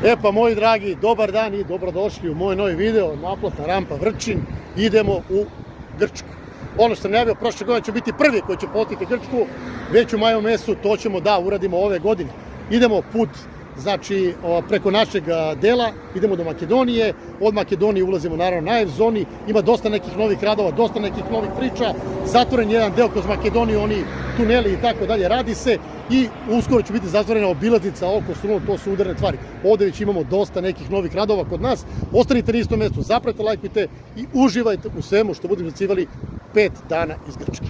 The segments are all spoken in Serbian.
E pa moji dragi, dobar dan i dobrodošli u moj novi video, naplatna rampa Vrčin. Idemo u Grčku. Ono što sam najavio, prošle godine ću biti prvi koji će posjetiti Grčku, već u maju mesecu, to ćemo da uradimo ove godine. Idemo put, znači preko našeg dela, idemo do Makedonije, od Makedonije ulazimo naravno na F-zoni, ima dosta nekih novih radova, dosta nekih novih priča, zatvoren jedan deo kroz Makedoniju, oni tuneli i tako dalje, radi se i uskoro će biti zatvorena obilaznica oko Soluna, to su udarne tvari. Ovde već imamo dosta nekih novih radova kod nas, ostanite na istom mestu, zapratite, lajkujte i uživajte u svemu što budemo zacivali 5 dana iz Grčke.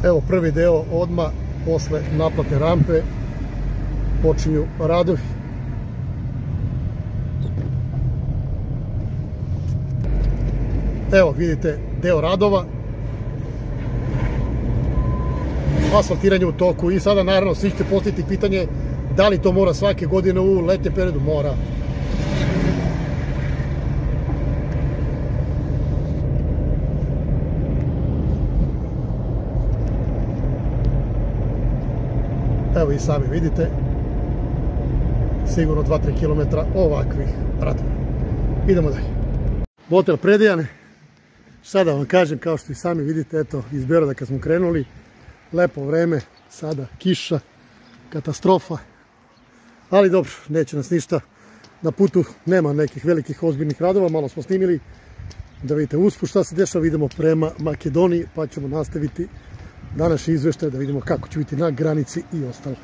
Evo prvi deo odmah posle naplatne rampe počinju radovi. Evo vidite deo radova, asfaltiranje u toku i sada naravno svi ćete postaviti pitanje da li to mora svake godine u letnjem periodu. Mora. Evo i sami vidite, sigurno 2-3 km ovakvih radova. Idemo dalje. Motel Predejane, sada vam kažem, kao što i sami vidite, eto iz Beograda kad smo krenuli, lepo vreme, sada kiša, katastrofa, ali dobro, neće nas ništa, na putu nema nekih velikih ozbiljnih radova, malo smo snimili da vidite usput šta se dešava, idemo prema Makedoniji pa ćemo nastaviti današnji izveštaj da vidimo kako će biti na granici i ostalo.